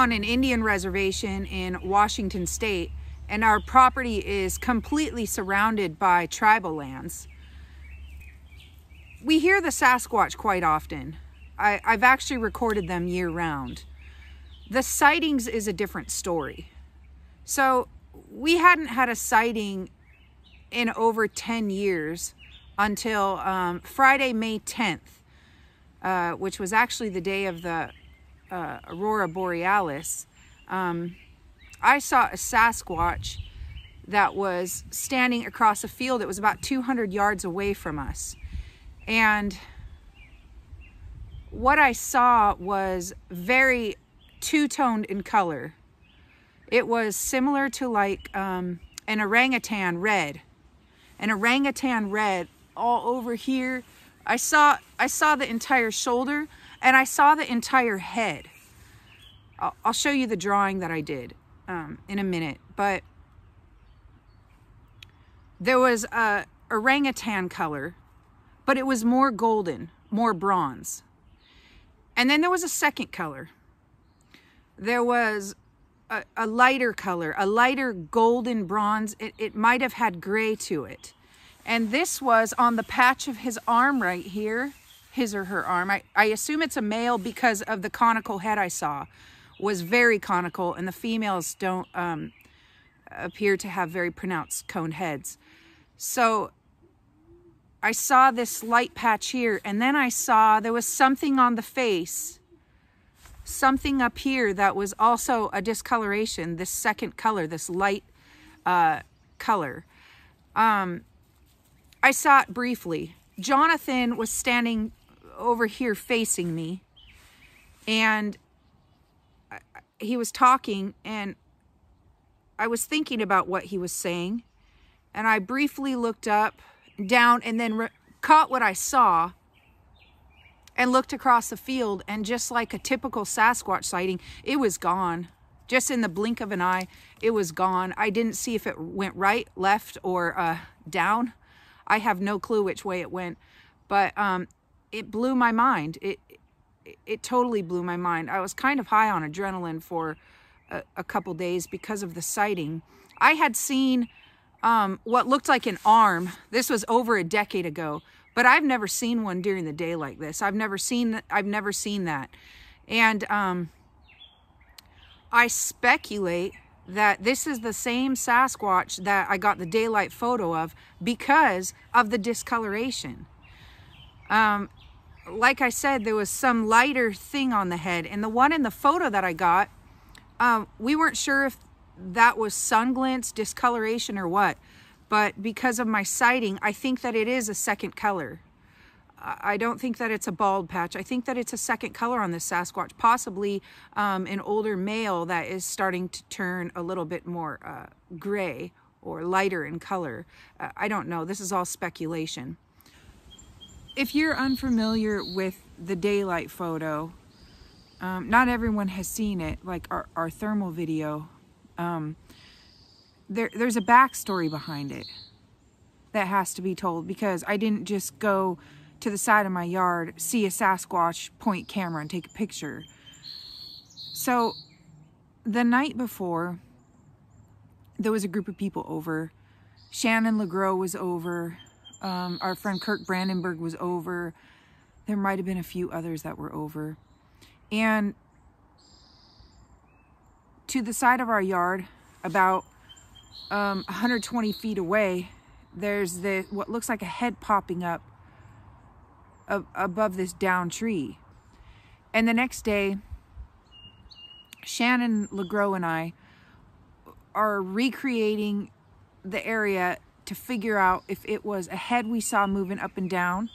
on an Indian reservation in Washington State, and our property is completely surrounded by tribal lands. We hear the Sasquatch quite often. I've actually recorded them year-round. The sightings is a different story. So we hadn't had a sighting in over 10 years until Friday, May 10th, which was actually the day of the Aurora Borealis. I saw a Sasquatch that was standing across a field that was about 200 yards away from us. And what I saw was very two-toned in color. It was similar to like an orangutan red. An orangutan red all over here. I saw the entire shoulder, and I saw the entire head. I'll show you the drawing that I did in a minute, but there was a orangutan color, but it was more golden, more bronze. And then there was a second color. There was a lighter color, a lighter golden bronze. It might have had gray to it. And this was on the patch of his arm right here, his or her arm. I assume it's a male because of the conical head I saw. Was very conical, and the females don't appear to have very pronounced coned heads. So I saw this light patch here, and then I saw there was something on the face, something up here that was also a discoloration, this second color, this light color. I saw it briefly. Jonathan was standing over here facing me, and he was talking, and I was thinking about what he was saying, and I briefly looked up, down, and then caught what I saw and looked across the field, and just like a typical Sasquatch sighting, it was gone. Just in the blink of an eye, it was gone. I didn't see if it went right, left, or down. I have no clue which way it went, but it blew my mind. It totally blew my mind. I was kind of high on adrenaline for a couple days because of the sighting. I had seen what looked like an arm. This was over a decade ago, but I've never seen one during the day like this. I've never seen that. And I speculate that this is the same Sasquatch that I got the daylight photo of because of the discoloration. Like I said, there was some lighter thing on the head, and the one in the photo that I got, we weren't sure if that was sun glints, discoloration, or what, but because of my sighting, I think that it is a second color. I don't think that it's a bald patch. I think that it's a second color on this Sasquatch, possibly an older male that is starting to turn a little bit more gray or lighter in color. I don't know. This is all speculation. If you're unfamiliar with the daylight photo, not everyone has seen it, like our thermal video. There's a backstory behind it that has to be told, because I didn't just go to the side of my yard, see a Sasquatch, point camera, and take a picture. So the night before, there was a group of people over. Shannon LeGros was over. Our friend Kirk Brandenburg was over. There might have been a few others that were over. And to the side of our yard, about 120 feet away, there's what looks like a head popping up above this down tree. And the next day, Shannon LeGros and I are recreating the area to figure out if it was a head we saw moving up and down,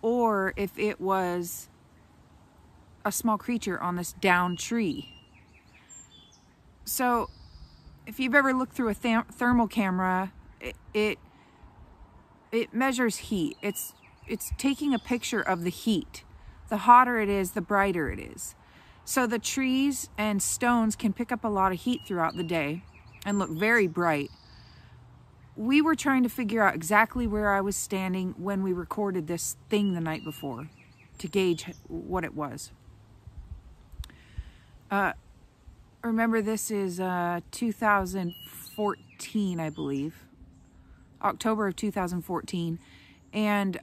or if it was a small creature on this down tree. So if you've ever looked through a thermal camera, it measures heat. It's taking a picture of the heat. The hotter it is, the brighter it is. So the trees and stones can pick up a lot of heat throughout the day and look very bright. We were trying to figure out exactly where I was standing when we recorded this thing the night before to gauge what it was. remember this is 2014, I believe. October of 2014. And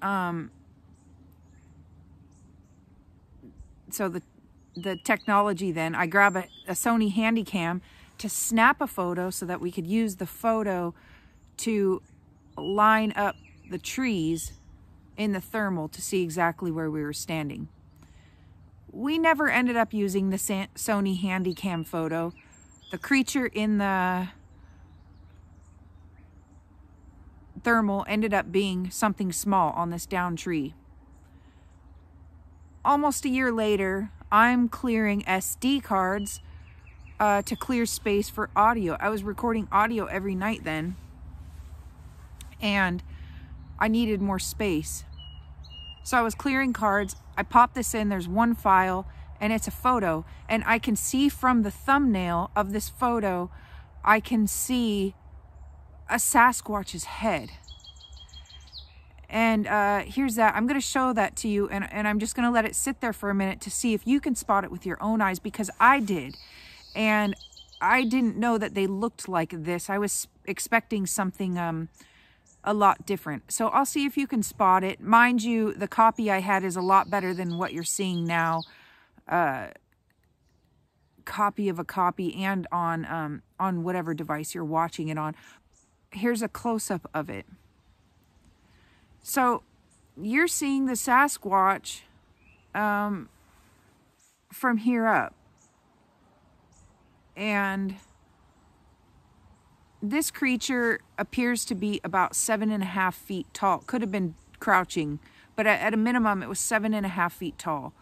so the technology then, I grab a Sony Handycam to snap a photo so that we could use the photo to line up the trees in the thermal to see exactly where we were standing. We never ended up using the Sony Handycam photo. The creature in the thermal ended up being something small on this down tree. Almost a year later, I'm clearing SD cards to clear space for audio. I was recording audio every night then, and I needed more space. So I was clearing cards. I popped this in. There's one file, and it's a photo. And I can see from the thumbnail of this photo, I can see a Sasquatch's head. And here's that. I'm going to show that to you, and I'm just going to let it sit there for a minute to see if you can spot it with your own eyes, because I did. And I didn't know that they looked like this. I was expecting something a lot different. So I'll see if you can spot it. Mind you, the copy I had is a lot better than what you're seeing now. Copy of a copy, and on whatever device you're watching it on. Here's a close-up of it. So you're seeing the Sasquatch from here up. And this creature appears to be about 7.5 feet tall. Could have been crouching, but at a minimum, it was 7.5 feet tall,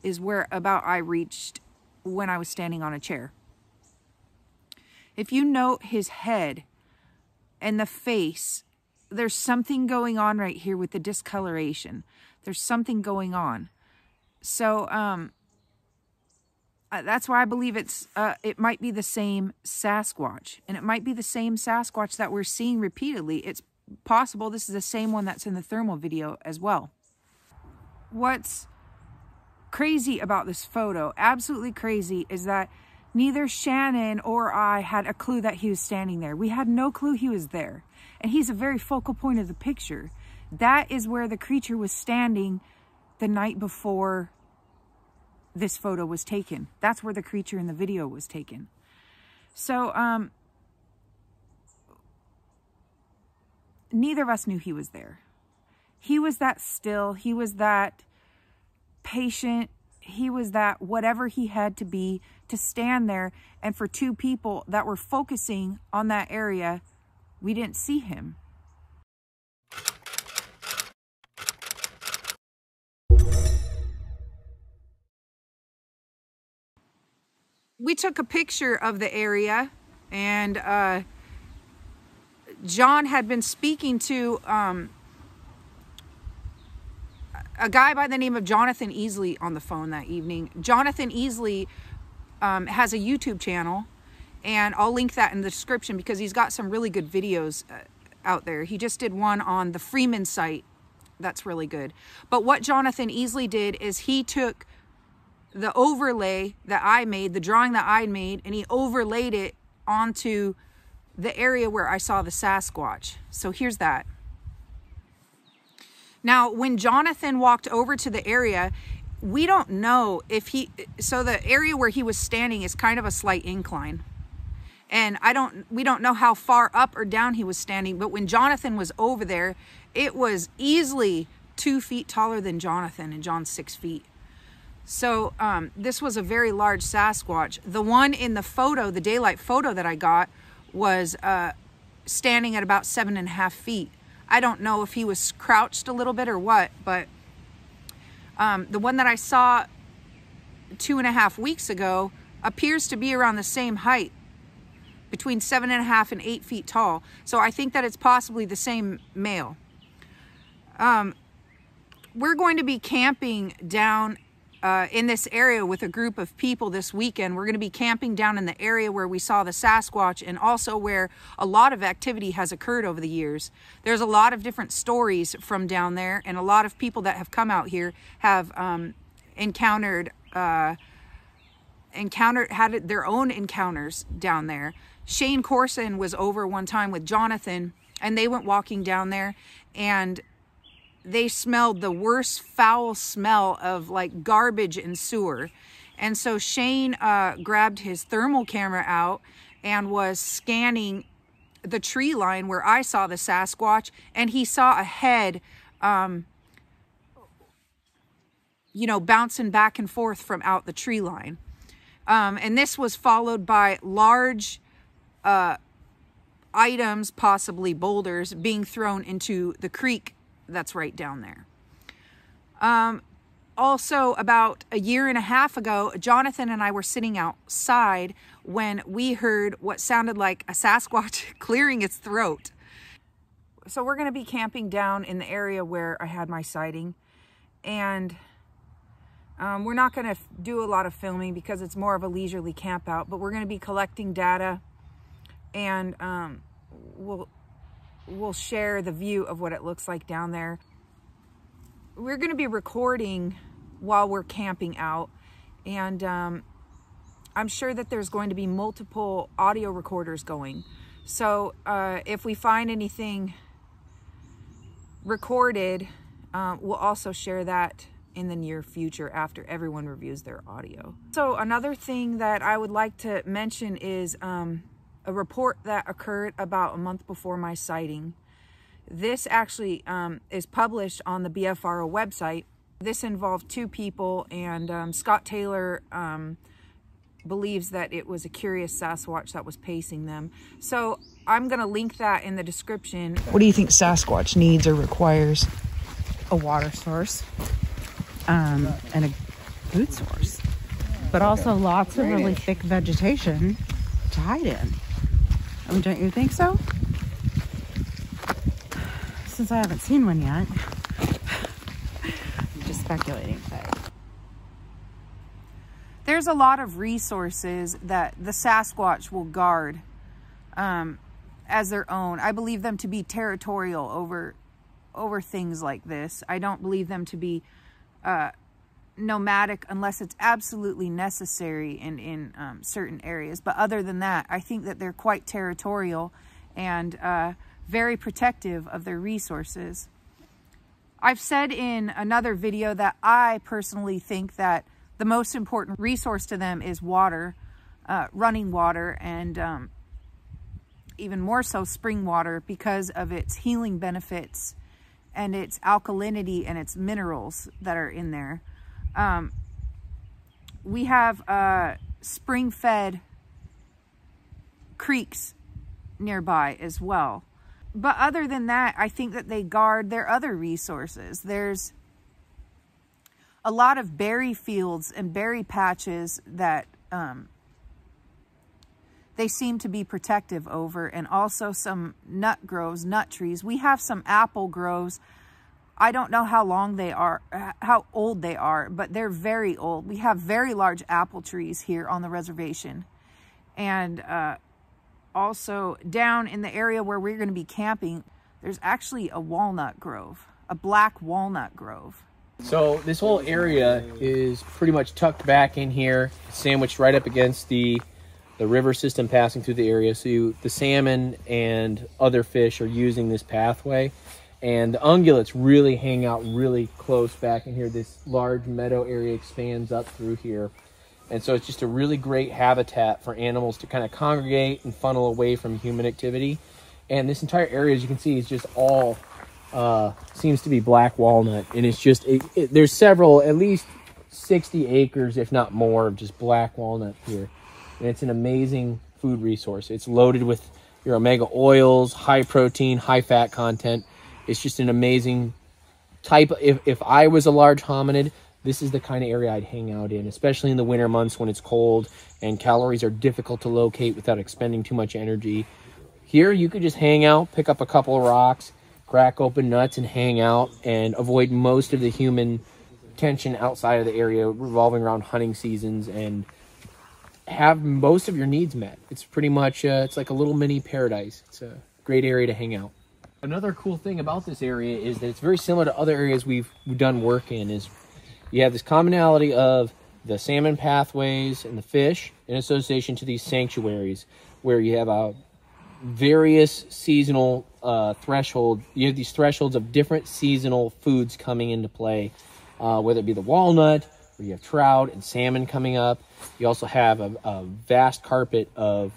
is where about I reached when I was standing on a chair. If you note his head and the face, there's something going on right here with the discoloration. There's something going on. So that's why I believe it might be the same Sasquatch. And it might be the same Sasquatch that we're seeing repeatedly. It's possible this is the same one that's in the thermal video as well. What's crazy about this photo, absolutely crazy, is that neither Shannon or I had a clue that he was standing there. We had no clue he was there. And he's a very focal point of the picture. That is where the creature was standing the night before this photo was taken. That's where the creature in the video was taken. So, neither of us knew he was there. He was that still. He was that patient. He was that whatever he had to be to stand there. And for two people that were focusing on that area, we didn't see him. We took a picture of the area, and John had been speaking to a guy by the name of Jonathan Easley on the phone that evening. Jonathan Easley has a YouTube channel, and I'll link that in the description because he's got some really good videos out there. He just did one on the Freeman site. That's really good. But what Jonathan Easley did is he took the overlay that I made, the drawing that I made, and he overlaid it onto the area where I saw the Sasquatch. So here's that. Now, when Jonathan walked over to the area, we don't know if so the area where he was standing is kind of a slight incline. And we don't know how far up or down he was standing, but when Jonathan was over there, it was easily 2 feet taller than Jonathan, and John's 6 feet. So this was a very large Sasquatch. The one in the photo, the daylight photo that I got, was standing at about 7.5 feet. I don't know if he was crouched a little bit or what, but the one that I saw 2.5 weeks ago appears to be around the same height, between 7.5 and 8 feet tall. So I think that it's possibly the same male. We're going to be camping down in this area with a group of people this weekend. We're going to be camping down in the area where we saw the Sasquatch, and also where a lot of activity has occurred over the years. There's a lot of different stories from down there, and a lot of people that have come out here have encountered had their own encounters down there. Shane Corson was over one time with Jonathan, and they went walking down there, and they smelled the worst foul smell of like garbage and sewer. And so Shane grabbed his thermal camera out and was scanning the tree line where I saw the Sasquatch, and he saw a head, you know, bouncing back and forth from out the tree line. And this was followed by large items, possibly boulders, being thrown into the creek that's right down there. Also, about a year and a half ago, Jonathan and I were sitting outside when we heard what sounded like a Sasquatch clearing its throat. So we're going to be camping down in the area where I had my sighting. And we're not going to do a lot of filming because it's more of a leisurely camp out. But we're going to be collecting data, and we'll share the view of what it looks like down there. We're going to be recording while we're camping out, and I'm sure that there's going to be multiple audio recorders going. So if we find anything recorded, we'll also share that in the near future after everyone reviews their audio. So another thing that I would like to mention is a report that occurred about a month before my sighting. This actually is published on the BFRO website. This involved 2 people, and Scott Taylor believes that it was a curious Sasquatch that was pacing them. So I'm going to link that in the description. What do you think Sasquatch needs or requires? A water source and a food source, but also lots of really thick vegetation to hide in. I mean, don't you think so? Since I haven't seen one yet. I'm just speculating. But there's a lot of resources that the Sasquatch will guard as their own. I believe them to be territorial over things like this. I don't believe them to be nomadic unless it's absolutely necessary in certain areas. But other than that, I think that they're quite territorial and very protective of their resources. I've said in another video that I personally think that the most important resource to them is water, running water, and even more so spring water, because of its healing benefits and its alkalinity and its minerals that are in there. We have spring-fed creeks nearby as well. But other than that, I think that they guard their other resources. There's a lot of berry fields and berry patches that they seem to be protective over, and also some nut groves, nut trees. We have some apple groves. I don't know how long they are, how old they are, but they're very old. We have very large apple trees here on the reservation. And also down in the area where we're going to be camping, there's actually a walnut grove, a black walnut grove. So this whole area is pretty much tucked back in here, sandwiched right up against the river system passing through the area. So the salmon and other fish are using this pathway. And the ungulates really hang out really close back in here. This large meadow area expands up through here. And so it's just a really great habitat for animals to kind of congregate and funnel away from human activity. And this entire area, as you can see, is just all, seems to be black walnut. And it's just, there's several, at least 60 acres, if not more, of just black walnut here. And it's an amazing food resource. It's loaded with your omega oils, high protein, high fat content. It's just an amazing type. If I was a large hominid, this is the kind of area I'd hang out in, especially in the winter months when it's cold and calories are difficult to locate without expending too much energy. Here, you could just hang out, pick up a couple of rocks, crack open nuts, and hang out, and avoid most of the human tension outside of the area revolving around hunting seasons, and have most of your needs met. It's pretty much, it's like a little mini paradise. It's a great area to hang out. Another cool thing about this area is that it's very similar to other areas we've done work in. Is you have this commonality of the salmon pathways and the fish in association to these sanctuaries where you have various seasonal threshold. You have these thresholds of different seasonal foods coming into play, whether it be the walnut, where you have trout and salmon coming up. You also have a vast carpet of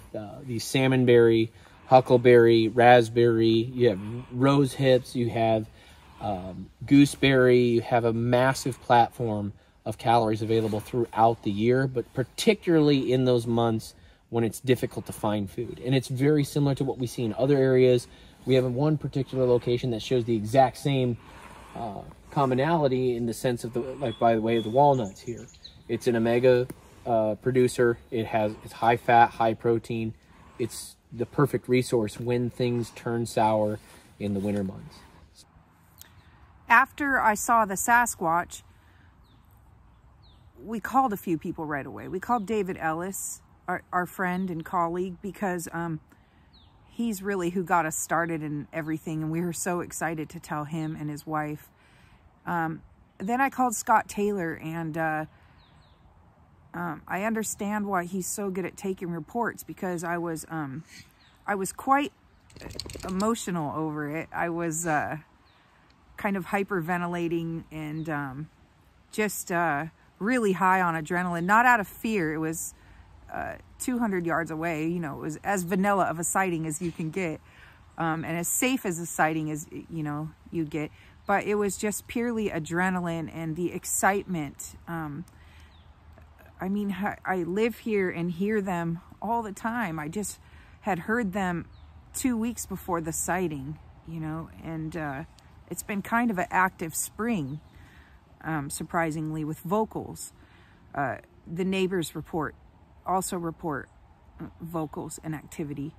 these salmonberry, huckleberry, raspberry. You have rose hips. You have gooseberry. You have a massive platform of calories available throughout the year, but particularly in those months when it's difficult to find food. And it's very similar to what we see in other areas. We have one particular location that shows the exact same commonality in the sense of by the way of the walnuts here. It's an omega producer. It's high fat, high protein. It's the perfect resource when things turn sour in the winter months. After I saw the Sasquatch, we called a few people right away. We called David Ellis, our friend and colleague, because he's really who got us started in everything, and we were so excited to tell him and his wife. Then I called Scott Taylor, and I understand why he's so good at taking reports, because I was quite emotional over it. I was kind of hyperventilating and just really high on adrenaline, not out of fear. It was 200 yards away. You know, it was as vanilla of a sighting as you can get, and as safe as a sighting as, you know, you get. But it was just purely adrenaline and the excitement. I mean, I live here and hear them all the time. I just had heard them 2 weeks before the sighting, you know, and it's been kind of an active spring, surprisingly, with vocals. The neighbors also report vocals and activity.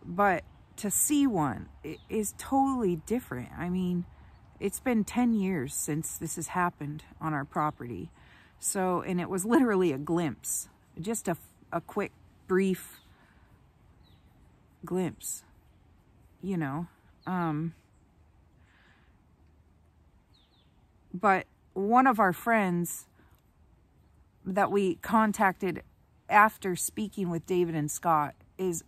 But to see one is totally different. I mean, it's been 10 years since this has happened on our property. So, and it was literally a glimpse, just a quick, brief glimpse, you know. But one of our friends that we contacted after speaking with David and Scott is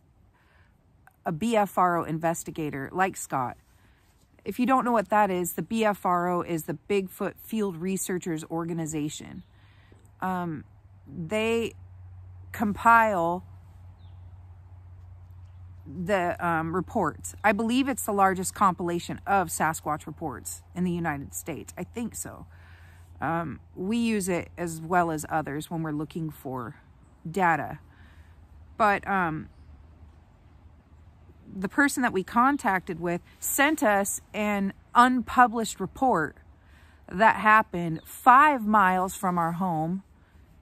a BFRO investigator like Scott. If you don't know what that is, the BFRO is the Bigfoot Field Researchers Organization. They compile the reports. I believe it's the largest compilation of Sasquatch reports in the United States. I think so. We use it as well as others when we're looking for data. But the person that we contacted with sent us an unpublished report that happened 5 miles from our home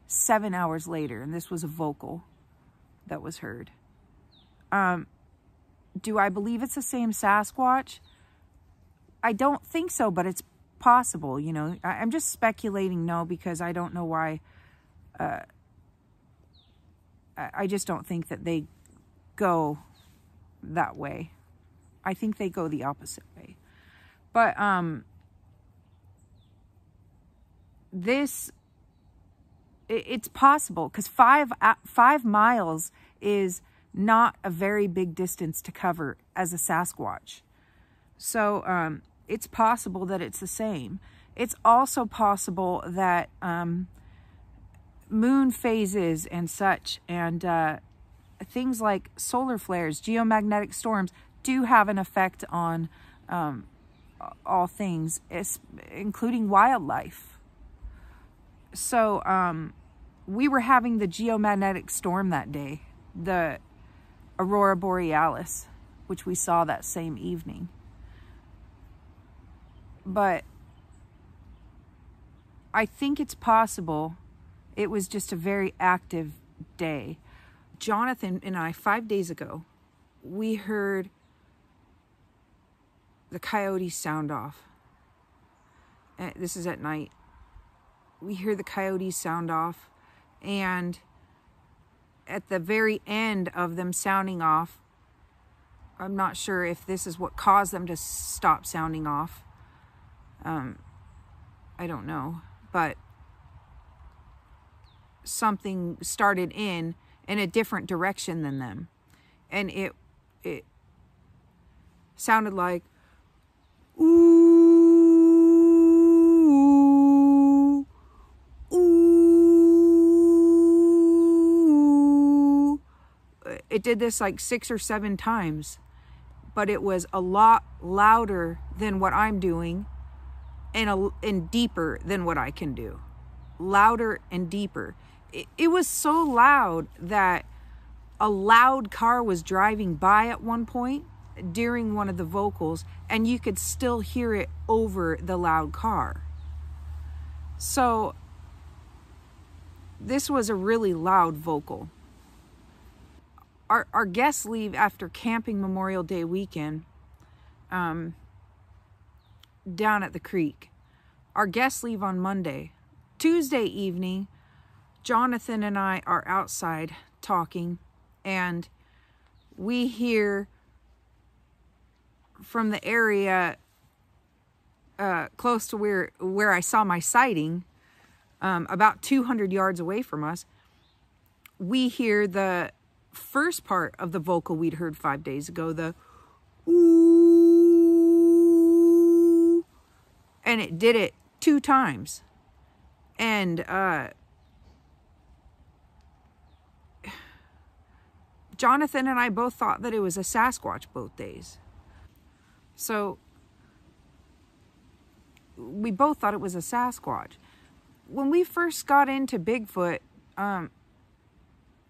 7 hours later. And this was a vocal that was heard. Do I believe it's the same Sasquatch? I don't think so, but it's possible, you know. I'm just speculating no, because I don't know why. I just don't think that they go that way. I think they go the opposite way. But it's possible, because 5 miles is not a very big distance to cover as a Sasquatch. So it's possible that it's the same. It's also possible that moon phases and such, and things like solar flares, geomagnetic storms, do have an effect on all things, including wildlife. So we were having the geomagnetic storm that day, the Aurora Borealis, which we saw that same evening. But I think it's possible it was just a very active day. Jonathan and I, 5 days ago, we heard the coyotes sound off. This is at night. We hear the coyotes sound off, and at the very end of them sounding off, I'm not sure if this is what caused them to stop sounding off. I don't know, but something started in a different direction than them. And it sounded like, ooh, ooh. It did this like 6 or 7 times, but it was a lot louder than what I'm doing and deeper than what I can do. Louder and deeper. It was so loud that a loud car was driving by at one point during one of the vocals, and you could still hear it over the loud car. So this was a really loud vocal. Our guests leave after camping Memorial Day weekend down at the creek. Our guests leave on Monday. Tuesday evening, Jonathan and I are outside talking, and we hear from the area close to where I saw my sighting, about 200 yards away from us, we hear the first part of the vocal we'd heard 5 days ago, the ooh, and it did it 2 times. And Jonathan and I both thought that it was a Sasquatch both days. So we both thought it was a Sasquatch. When we first got into Bigfoot,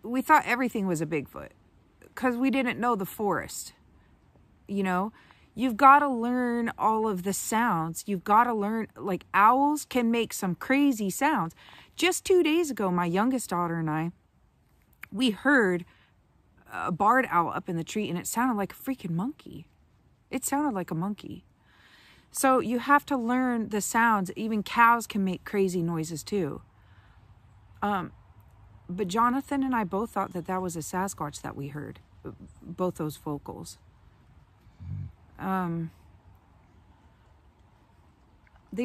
we thought everything was a Bigfoot because we didn't know the forest. You know, you've got to learn all of the sounds. You've got to learn, like, owls can make some crazy sounds. Just 2 days ago, my youngest daughter and I, we heard a barred owl up in the tree, and it sounded like a freaking monkey. It sounded like a monkey. So you have to learn the sounds. Even cows can make crazy noises too. But Jonathan and I both thought that that was a Sasquatch that we heard. Both those vocals. They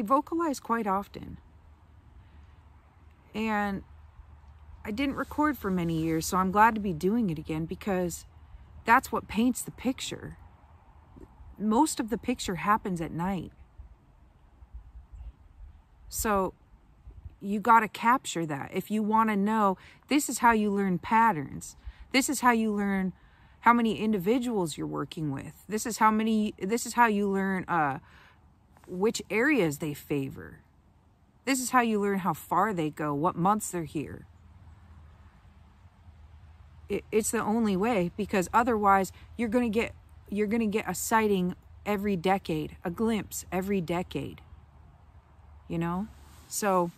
vocalize quite often. And I didn't record for many years, so I'm glad to be doing it again because that's what paints the picture. Most of the picture happens at night. So you got to capture that. If you want to know, this is how you learn patterns. This is how you learn how many individuals you're working with. This is how you learn which areas they favor. This is how you learn how far they go, what months they're here. It's the only way, because otherwise you're going to get a sighting every decade, a glimpse every decade. You know? So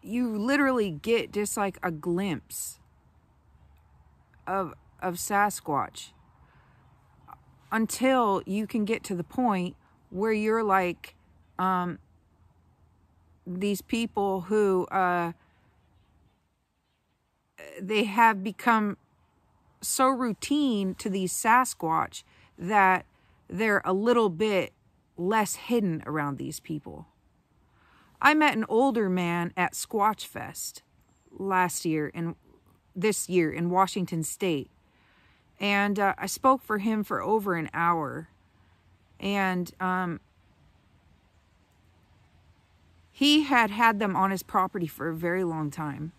you literally get just like a glimpse of Sasquatch until you can get to the point where you're like these people who they have become so routine to these Sasquatch that they're a little bit less hidden around these people. I met an older man at Squatch Fest this year in Washington State. And I spoke for him for over an hour. And he had them on his property for a very long time.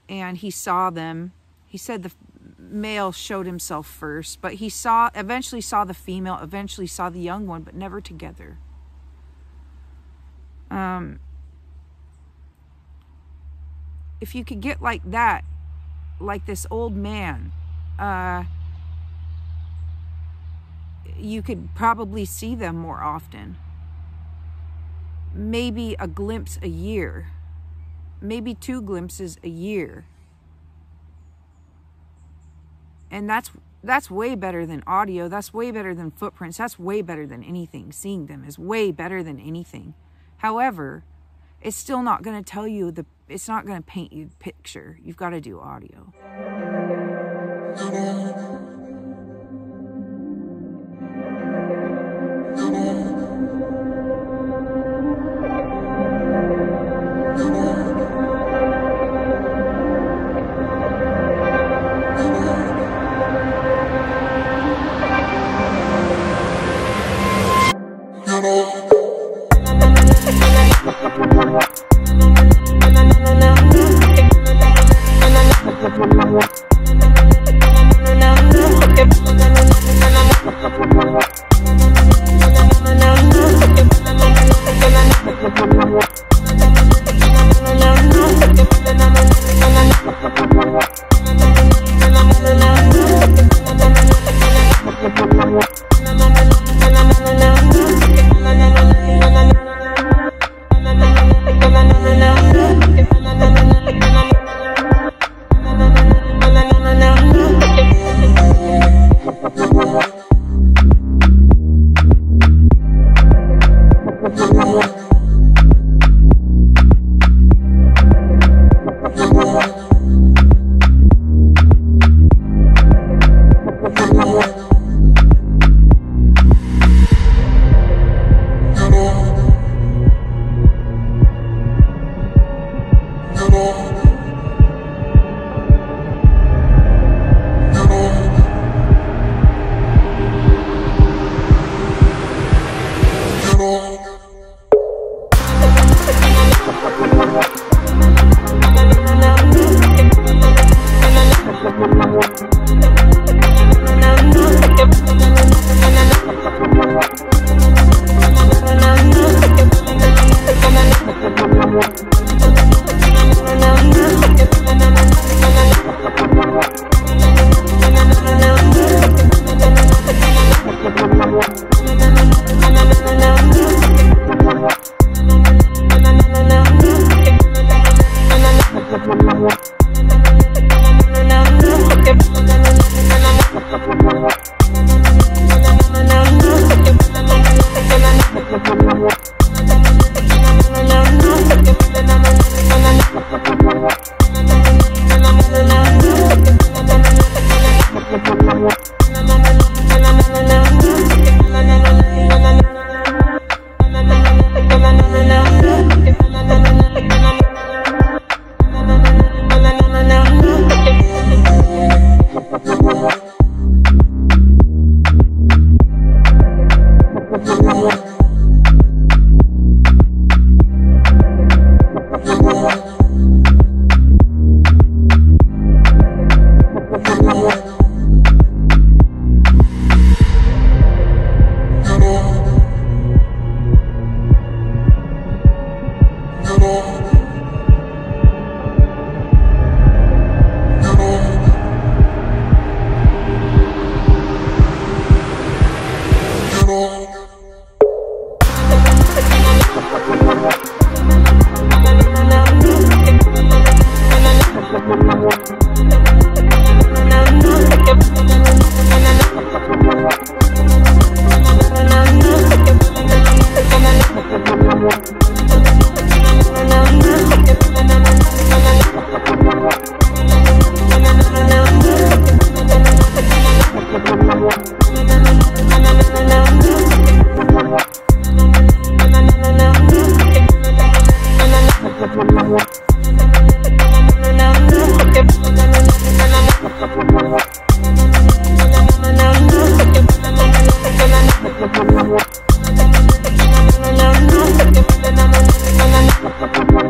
And he saw them. He said the male showed himself first, but he eventually saw the female, eventually saw the young one, but never together. If you could get like that, like this old man, you could probably see them more often. Maybe a glimpse a year. Maybe 2 glimpses a year. And that's way better than audio. That's way better than footprints. That's way better than anything. Seeing them is way better than anything. However, it's still not going to tell you it's not going to paint you the picture. You've got to do audio. Hello. Thank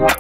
you.